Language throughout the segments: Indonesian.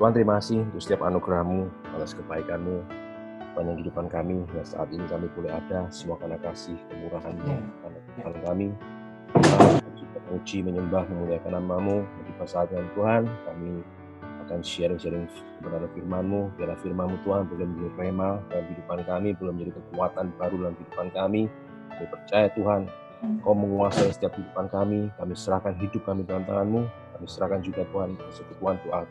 Tuhan, terima kasih untuk setiap anugerah-Mu, atas kebaikan-Mu, sepanjang kehidupan kami. Dan saat ini kami boleh ada semua karena kasih kemurahan-Mu, karena Tuhan kami. Kami juga menguji, menyembah, memuliakan nama-Mu. Di saatnya Tuhan, kami akan sharing-sharing kebenaran firman-Mu. Biarlah firman-Mu Tuhan boleh menjadi rema dalam kehidupan kami, boleh menjadi kekuatan baru dalam kehidupan kami. Kami percaya Tuhan, Kau menguasai setiap kehidupan kami. Kami serahkan hidup kami dalam tangan-Mu. Kami serahkan juga Tuhan, persekutuan Tuhan,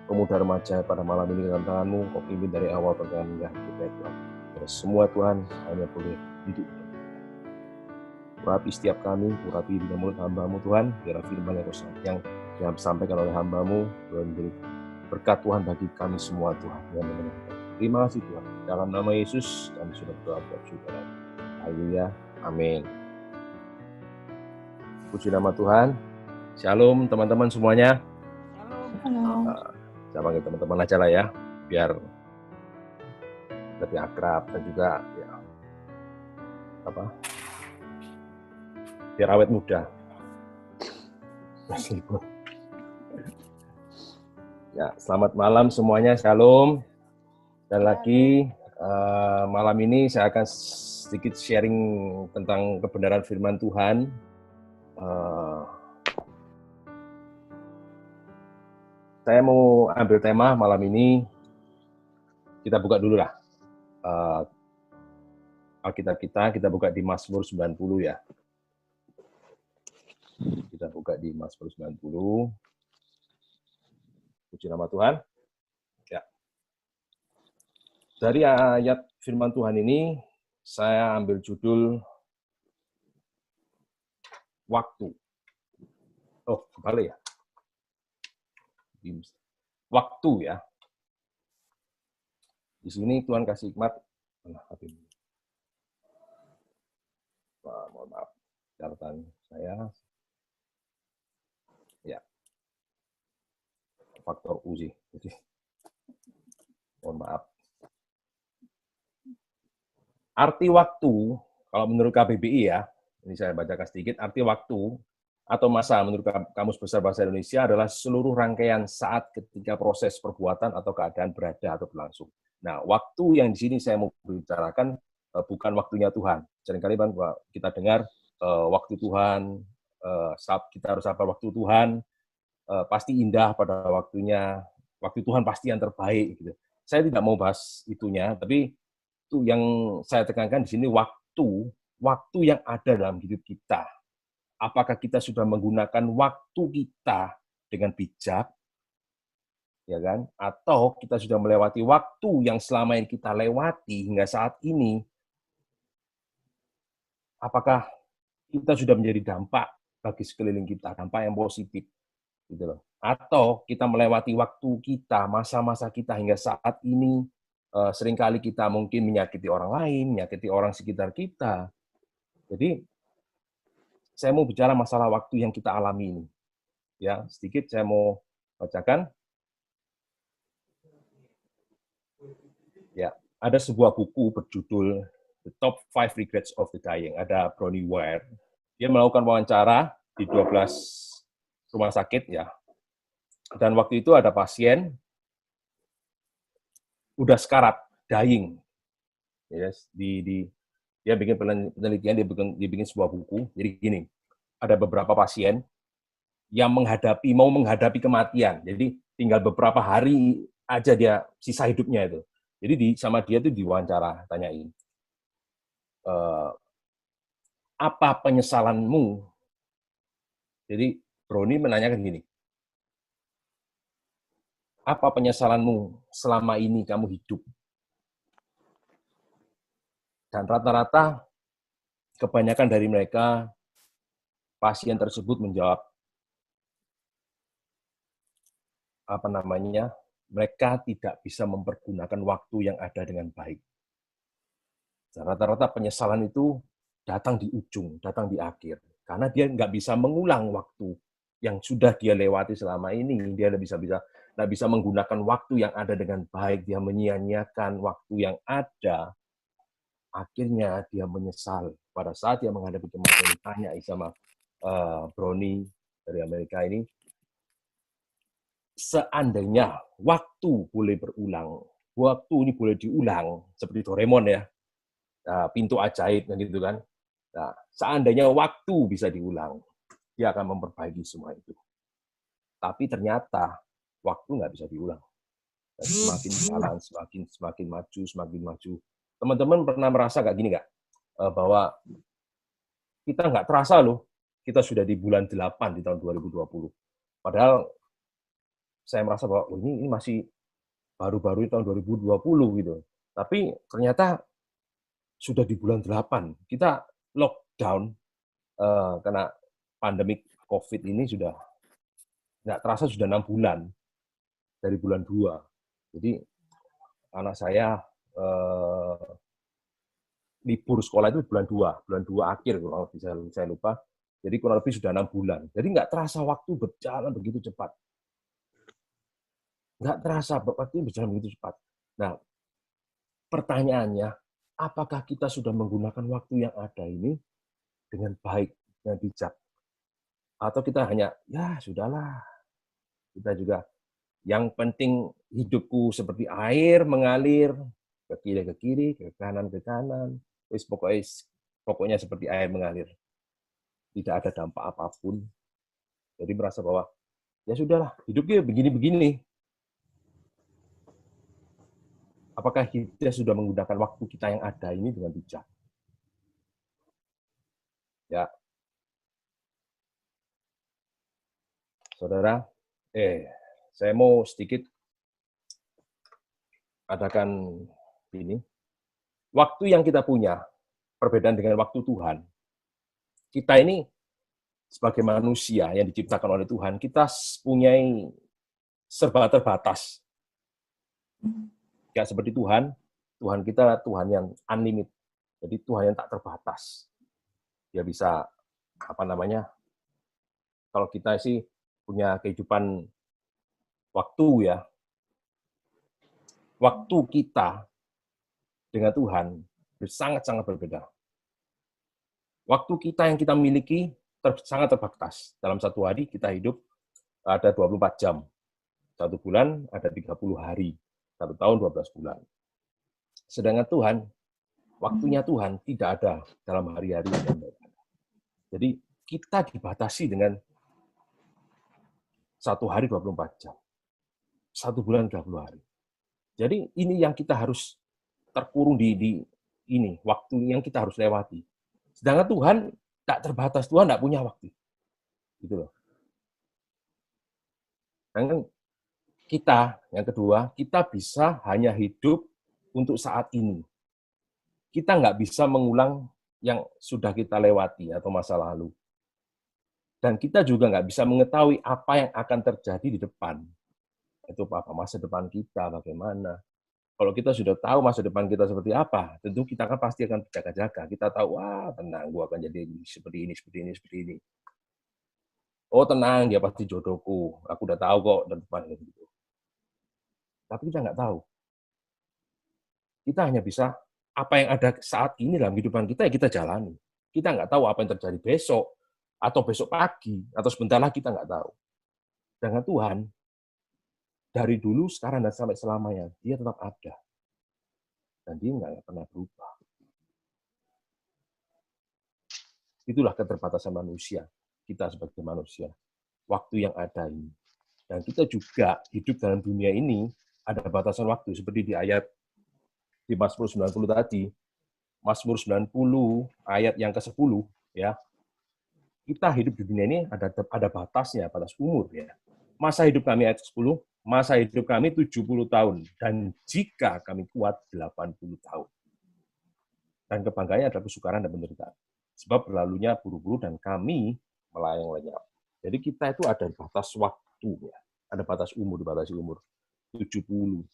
pemuda remaja pada malam ini dalam tangan-Mu. Kau pimpin dari awal perjalanan hingga akhir ya Tuhan. Biar semua Tuhan hanya boleh hidup. Urapi setiap kami, urapi di mulut hamba-Mu Tuhan. Biar firman yang disampaikan oleh hamba-Mu boleh menjadi berkat Tuhan bagi kami semua Tuhan. Terima kasih Tuhan. Dalam nama Yesus kami sudah berdoa bersyukur. Haleluya. Amin. Puji nama Tuhan. Shalom teman-teman semuanya. Halo. Saya panggil teman-teman aja lah ya, biar lebih akrab dan juga ya, biar awet muda. Ya, selamat malam semuanya, shalom. Dan lagi malam ini saya akan sedikit sharing tentang kebenaran firman Tuhan. Saya mau ambil tema malam ini, kita buka dulu lah. Alkitab kita buka di Mazmur 90 ya. Kita buka di Mazmur 90. Puji nama Tuhan. Ya. Dari ayat firman Tuhan ini, saya ambil judul waktu. Oh, kembali ya. Waktu ya. Di sini Tuhan kasih hikmat. Mohon maaf, catatan saya. Ya. Faktor U sih. Jadi, mohon maaf. Arti waktu, kalau menurut KBBI ya, ini saya bacakan sedikit, arti waktu atau masa menurut Kamus Besar Bahasa Indonesia adalah seluruh rangkaian saat ketika proses perbuatan atau keadaan berada atau berlangsung. Nah, waktu yang di sini saya mau bicarakan bukan waktunya Tuhan. Seringkali kita dengar waktu Tuhan, kita harus sabar waktu Tuhan, pasti indah pada waktunya, waktu Tuhan pasti yang terbaik. Gitu. Saya tidak mau bahas itunya, tapi itu yang saya tekankan di sini waktu yang ada dalam hidup kita. Apakah kita sudah menggunakan waktu kita dengan bijak, ya kan? Atau kita sudah melewati waktu yang selama ini kita lewati hingga saat ini? Apakah kita sudah menjadi dampak bagi sekeliling kita, dampak yang positif, gitu loh? Atau kita melewati waktu kita, masa-masa kita hingga saat ini? Seringkali kita mungkin menyakiti orang lain, menyakiti orang sekitar kita. Jadi, saya mau bicara masalah waktu yang kita alami ini. Ya, sedikit saya mau bacakan. Ya, ada sebuah buku berjudul The Top 5 Regrets of the Dying. Ada Bronnie Ware. Dia melakukan wawancara di 12 rumah sakit ya. Dan waktu itu ada pasien udah sekarat, dying. Yes, dia bikin penelitian, dia bikin sebuah buku. Jadi gini, ada beberapa pasien yang mau menghadapi kematian. Jadi tinggal beberapa hari aja dia sisa hidupnya itu. Jadi sama dia itu diwawancara, tanyain, apa penyesalanmu? Jadi Bronnie menanyakan gini, apa penyesalanmu selama ini kamu hidup? Dan rata-rata kebanyakan dari mereka, pasien tersebut menjawab, mereka tidak bisa mempergunakan waktu yang ada dengan baik. Rata-rata penyesalan itu datang di ujung, datang di akhir. Karena dia nggak bisa mengulang waktu yang sudah dia lewati selama ini. Dia nggak bisa menggunakan waktu yang ada dengan baik. Dia menyia-nyiakan waktu yang ada. Akhirnya dia menyesal. Pada saat dia menghadapi kematian, ditanya sama Bronnie dari Amerika ini, seandainya waktu boleh berulang, waktu ini boleh diulang, seperti Doraemon ya, pintu ajaib gitu kan. Nah, seandainya waktu bisa diulang, dia akan memperbaiki semua itu. Tapi ternyata waktu nggak bisa diulang. Dan semakin jalan, semakin maju. Teman-teman pernah merasa kayak gini nggak? Bahwa kita nggak terasa loh, kita sudah di bulan 8 di tahun 2020. Padahal saya merasa bahwa ini masih baru-baru tahun 2020 gitu. Tapi ternyata sudah di bulan 8. Kita lockdown karena pandemik COVID ini sudah nggak terasa sudah 6 bulan dari bulan 2. Jadi anak saya libur sekolah itu bulan 2 akhir kalau saya lupa. Jadi kurang lebih sudah 6 bulan. Jadi nggak terasa waktu berjalan begitu cepat. Nggak terasa waktu berjalan begitu cepat. Nah, pertanyaannya, apakah kita sudah menggunakan waktu yang ada ini dengan baik, dengan bijak? Atau kita hanya, ya sudahlah, kita juga, yang penting hidupku seperti air mengalir, ke kiri, ke kanan, pokoknya seperti air mengalir. Tidak ada dampak apapun. Jadi merasa bahwa, ya sudahlah, hidupnya begini-begini. Apakah kita sudah menggunakan waktu kita yang ada ini dengan bijak? Ya, saudara, saya mau sedikit adakan ini. Waktu yang kita punya, perbedaan dengan waktu Tuhan. Kita ini sebagai manusia yang diciptakan oleh Tuhan, kita punya serba terbatas. Tidak seperti Tuhan, Tuhan kita Tuhan yang unlimited. Jadi Tuhan yang tak terbatas. Dia bisa, kalau kita sih punya kehidupan waktu ya, waktu kita dengan Tuhan sangat-sangat berbeda. Waktu kita yang kita miliki sangat terbatas. Dalam satu hari kita hidup ada 24 jam. Satu bulan ada 30 hari. Satu tahun 12 bulan. Sedangkan Tuhan, waktunya Tuhan tidak ada dalam hari-hari. Jadi kita dibatasi dengan satu hari 24 jam. Satu bulan 30 hari. Jadi ini yang kita harus terkurung di ini, waktu yang kita harus lewati. Sedangkan Tuhan tak terbatas, Tuhan tidak punya waktu. Gitu loh. Dan kita, yang kedua, kita bisa hanya hidup untuk saat ini. Kita nggak bisa mengulang yang sudah kita lewati atau masa lalu. Dan kita juga nggak bisa mengetahui apa yang akan terjadi di depan. Itu apa, masa depan kita, bagaimana. Kalau kita sudah tahu masa depan kita seperti apa, tentu kita kan pasti akan berjaga-jaga. Kita tahu, wah tenang, gua akan jadi seperti ini. Oh tenang, dia pasti jodohku. Aku udah tahu kok dan depan gitu. Tapi kita nggak tahu. Kita hanya bisa apa yang ada saat ini dalam kehidupan kita, ya kita jalani. Kita nggak tahu apa yang terjadi besok, atau besok pagi, atau sebentar lagi kita nggak tahu. Dengan Tuhan, dari dulu, sekarang, dan sampai selamanya, dia tetap ada. Dan dia nggak pernah berubah. Itulah keterbatasan manusia, kita sebagai manusia. Waktu yang ada ini. Dan kita juga hidup dalam dunia ini, ada batasan waktu, seperti di ayat di Mazmur 90 tadi, Mazmur 90 ayat yang ke-10 ya. Kita hidup di dunia ini ada batasnya, batas umur ya. Masa hidup kami ayat 10, masa hidup kami 70 tahun dan jika kami kuat 80 tahun. Dan kebanggaannya adalah kesukaran dan penderitaan. Sebab berlalunya buru-buru dan kami melayang lenyap. Jadi kita itu ada batas waktu ya. Ada batas umur, dibatasi umur 70.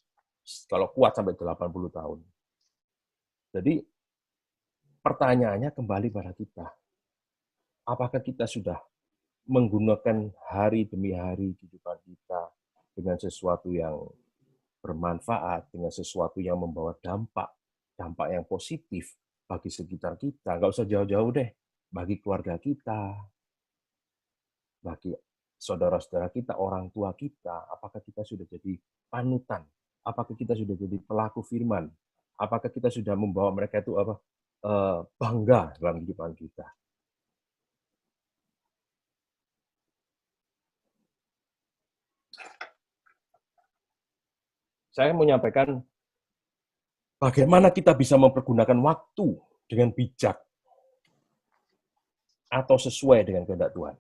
Kalau kuat sampai 80 tahun. Jadi pertanyaannya kembali pada kita. Apakah kita sudah menggunakan hari demi hari kehidupan kita dengan sesuatu yang bermanfaat, dengan sesuatu yang membawa dampak yang positif bagi sekitar kita. Nggak usah jauh-jauh deh, bagi keluarga kita, bagi saudara-saudara kita, orang tua kita, apakah kita sudah jadi panutan? Apakah kita sudah jadi pelaku firman? Apakah kita sudah membawa mereka itu bangga dalam kehidupan kita? Saya mau menyampaikan bagaimana kita bisa mempergunakan waktu dengan bijak atau sesuai dengan kehendak Tuhan.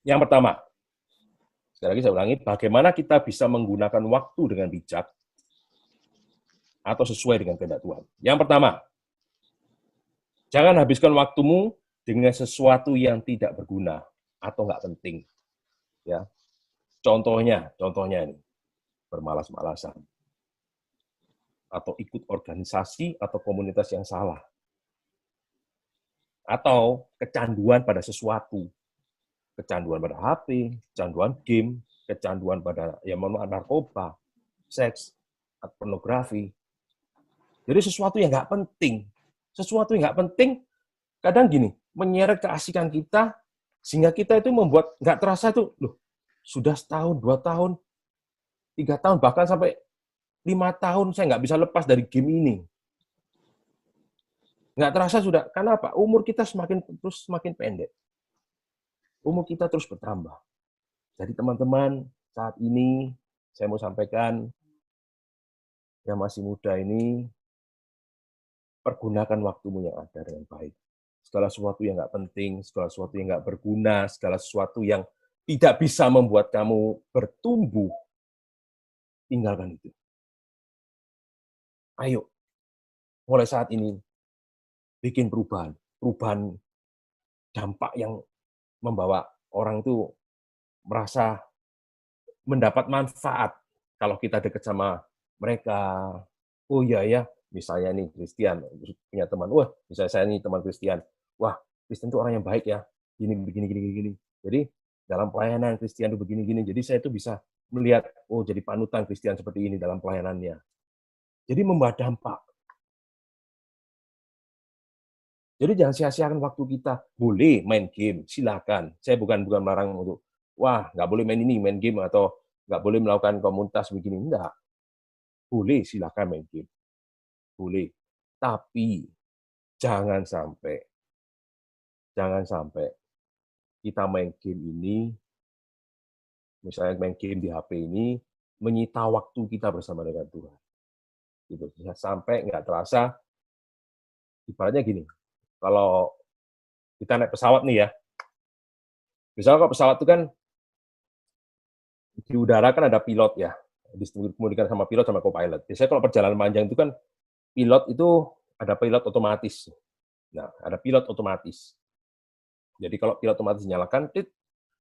Yang pertama, sekali lagi saya ulangi, bagaimana kita bisa menggunakan waktu dengan bijak atau sesuai dengan kehendak Tuhan. Yang pertama, jangan habiskan waktumu dengan sesuatu yang tidak berguna atau nggak penting. Ya, contohnya ini, bermalas-malasan, atau ikut organisasi atau komunitas yang salah, atau kecanduan pada sesuatu, kecanduan pada HP, kecanduan game, kecanduan pada narkoba, seks, atau pornografi. Jadi sesuatu yang nggak penting. Sesuatu yang nggak penting, kadang gini, menyeret keasikan kita, sehingga kita itu membuat nggak terasa itu, loh, sudah setahun, 2 tahun, 3 tahun, bahkan sampai 5 tahun saya nggak bisa lepas dari game ini. Nggak terasa sudah, karena apa? Umur kita terus semakin pendek. Umur kita terus bertambah. Jadi teman-teman, saat ini saya mau sampaikan, yang masih muda ini, pergunakan waktumu yang ada dengan baik. Segala sesuatu yang nggak penting, segala sesuatu yang nggak berguna, segala sesuatu yang tidak bisa membuat kamu bertumbuh, tinggalkan itu. Ayo, mulai saat ini, bikin perubahan. Perubahan dampak yang membawa orang itu merasa mendapat manfaat kalau kita dekat sama mereka. Oh iya ya, misalnya nih Christian punya teman, wah misalnya saya nih teman Christian, wah Christian itu orang yang baik ya, gini. Jadi dalam pelayanan Christian itu begini. Jadi saya itu bisa melihat, oh jadi panutan Christian seperti ini dalam pelayanannya. Jadi membawa dampak. Jadi jangan sia-siakan waktu kita. Boleh main game, silakan. Saya bukan melarang untuk, wah nggak boleh main ini, main game, atau nggak boleh melakukan komunitas begini. Enggak. Boleh, silakan main game. Boleh. Tapi jangan sampai kita main game ini, misalnya main game di HP ini, menyita waktu kita bersama dengan Tuhan. Gitu. Sampai nggak terasa, ibaratnya gini, kalau kita naik pesawat nih ya, misalnya kalau pesawat itu kan di udara kan ada pilot ya, dikomunikasikan sama pilot sama co-pilot. Biasanya kalau perjalanan panjang itu kan pilot itu ada pilot otomatis. Nah, ada pilot otomatis. Jadi kalau pilot otomatis dinyalakan,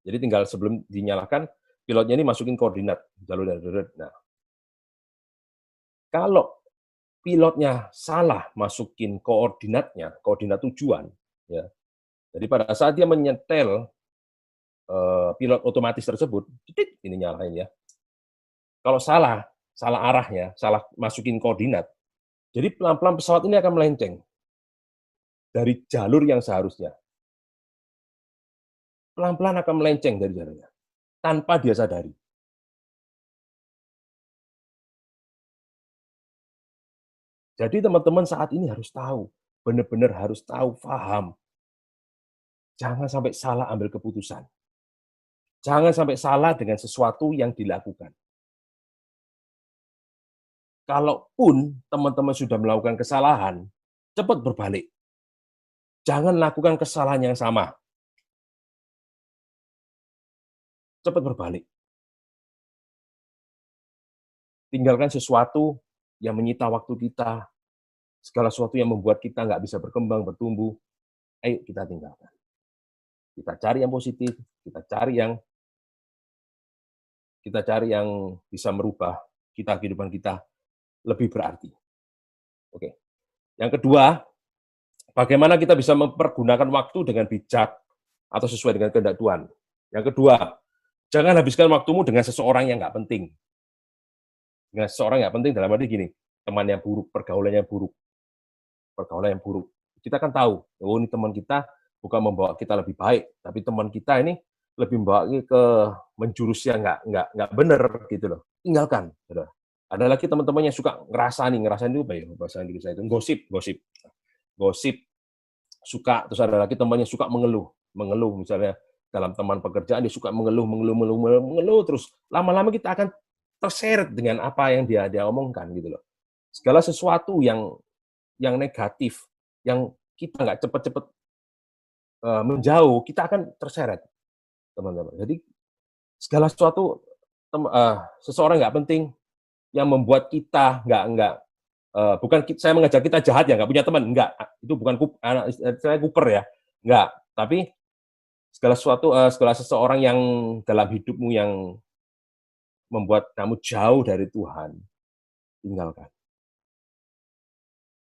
jadi tinggal sebelum dinyalakan, pilotnya ini masukin koordinat jalur. Nah, kalau pilotnya salah masukin koordinat tujuan, ya. Jadi pada saat dia menyetel pilot otomatis tersebut, ini nyalain ya. Kalau salah arahnya, salah masukin koordinat, jadi pelan-pelan pesawat ini akan melenceng dari jalur yang seharusnya. Pelan-pelan akan melenceng dari jalurnya, tanpa dia sadari. Jadi teman-teman saat ini harus tahu, benar-benar harus tahu, paham. Jangan sampai salah ambil keputusan. Jangan sampai salah dengan sesuatu yang dilakukan. Kalaupun teman-teman sudah melakukan kesalahan, cepat berbalik. Jangan lakukan kesalahan yang sama. Cepat berbalik. Tinggalkan sesuatu yang menyita waktu kita, segala sesuatu yang membuat kita nggak bisa berkembang, bertumbuh, ayo kita tinggalkan. Kita cari yang positif, kita cari yang bisa merubah kehidupan kita lebih berarti. Oke. Yang kedua, bagaimana kita bisa mempergunakan waktu dengan bijak atau sesuai dengan kehendak Tuhan. Yang kedua, jangan habiskan waktumu dengan seseorang yang nggak penting. Dengan seseorang yang nggak penting dalam arti gini, teman yang buruk, pergaulan yang buruk. Kita kan tahu, oh ini teman kita bukan membawa kita lebih baik, tapi teman kita ini lebih membawa ke menjurus yang nggak benar gitu loh. Tinggalkan, saudara. Ada lagi teman-teman yang suka ngerasain itu apa ya bahasa Inggris itu gosip suka, terus ada lagi temannya suka mengeluh misalnya dalam teman pekerjaan dia suka mengeluh terus lama-lama kita akan terseret dengan apa yang dia omongkan gitu loh. Segala sesuatu yang negatif yang kita nggak cepat-cepat menjauh, kita akan terseret, teman-teman. Jadi segala sesuatu seseorang nggak penting yang membuat kita nggak bukan saya mengajak kita jahat ya, nggak punya teman, enggak. Itu bukan saya kuper ya, enggak. Tapi segala seseorang yang dalam hidupmu yang membuat kamu jauh dari Tuhan, tinggalkan.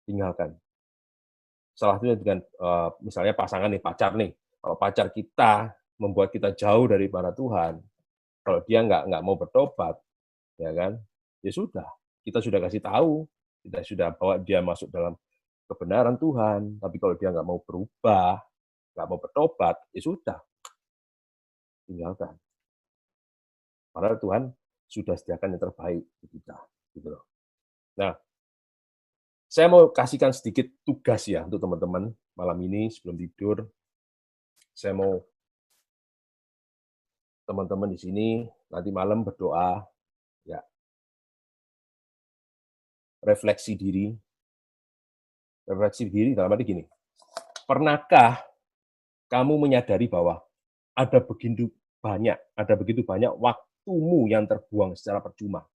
Tinggalkan. Salah satunya dengan misalnya pasangan nih, pacar nih. Kalau pacar kita membuat kita jauh daripada Tuhan, kalau dia nggak mau bertobat, ya kan? Ya sudah, kita sudah kasih tahu, kita sudah bawa dia masuk dalam kebenaran Tuhan. Tapi kalau dia nggak mau berubah, nggak mau bertobat, ya sudah, tinggalkan. Padahal Tuhan sudah sediakan yang terbaik untuk kita, gitu loh. Nah, saya mau kasihkan sedikit tugas ya untuk teman-teman malam ini sebelum tidur. Saya mau teman-teman di sini nanti malam berdoa, ya, refleksi diri dalam arti gini. Pernahkah kamu menyadari bahwa ada begitu banyak waktumu yang terbuang secara percuma?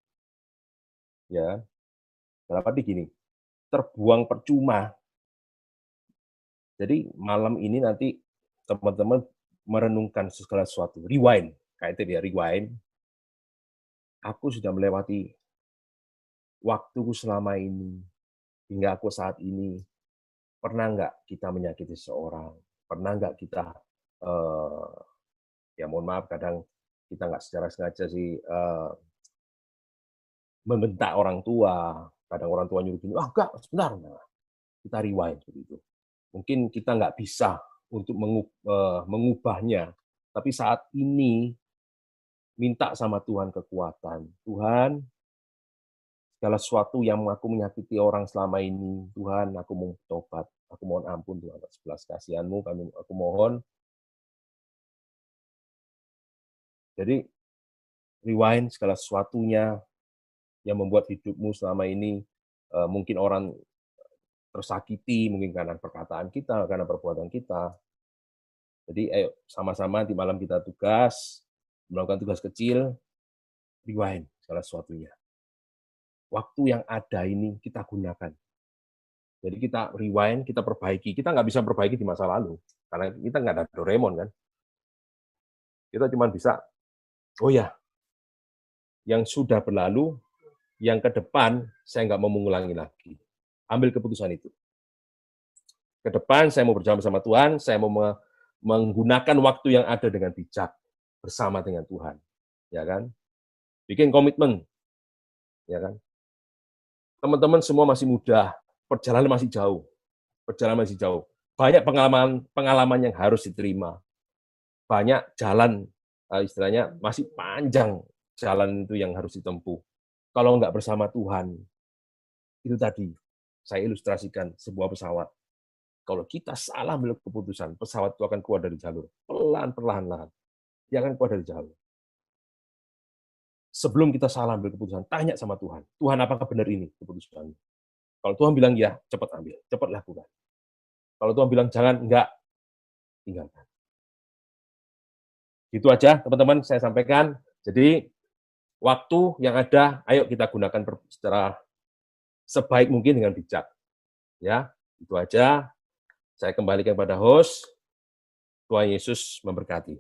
Ya, dalam arti gini, terbuang percuma. Jadi malam ini nanti teman-teman merenungkan segala sesuatu, rewind, kayak itu ya, rewind. Aku sudah melewati waktuku selama ini, hingga aku saat ini, pernah nggak kita menyakiti seseorang? Pernah nggak kita, ya mohon maaf, kadang kita nggak secara sengaja sih, membentak orang tua, kadang orang tua nyuruh gini, "Ah, enggak, sebentar." Nah, kita rewind seperti itu. Mungkin kita nggak bisa untuk mengubahnya, tapi saat ini minta sama Tuhan kekuatan. Tuhan, segala sesuatu yang aku menyakiti orang selama ini, Tuhan, aku mau tobat. Aku mohon ampun Tuhan atas belas kasihan-Mu, aku mohon. Jadi, rewind segala sesuatunya yang membuat hidupmu selama ini, mungkin orang tersakiti, mungkin karena perkataan kita, karena perbuatan kita. Jadi ayo sama-sama di malam kita tugas, melakukan tugas kecil, rewind segala sesuatunya. Waktu yang ada ini kita gunakan. Jadi kita rewind, kita perbaiki. Kita nggak bisa perbaiki di masa lalu, karena kita nggak ada Doraemon kan. Kita cuma bisa, oh ya, yang sudah berlalu, yang ke depan saya nggak mau mengulangi lagi. Ambil keputusan itu. Ke depan saya mau berjalan bersama Tuhan, saya mau menggunakan waktu yang ada dengan bijak bersama dengan Tuhan, ya kan? Bikin komitmen, ya kan? Teman-teman semua masih muda, perjalanan masih jauh, Banyak pengalaman yang harus diterima, banyak jalan, istilahnya masih panjang jalan itu yang harus ditempuh. Kalau nggak bersama Tuhan, itu tadi saya ilustrasikan sebuah pesawat. Kalau kita salah ambil keputusan, pesawat itu akan keluar dari jalur. Perlahan-lahan. Dia akan keluar dari jalur. Sebelum kita salah ambil keputusan, tanya sama Tuhan. Tuhan, apakah benar ini keputusan? Kalau Tuhan bilang ya, cepat ambil, cepat lakukan. Kalau Tuhan bilang jangan, enggak, tinggalkan. Gitu aja, teman-teman, saya sampaikan. Jadi, waktu yang ada, ayo kita gunakan secara sebaik mungkin dengan bijak. Ya, itu aja. Saya kembalikan kepada host. Tuhan Yesus memberkati.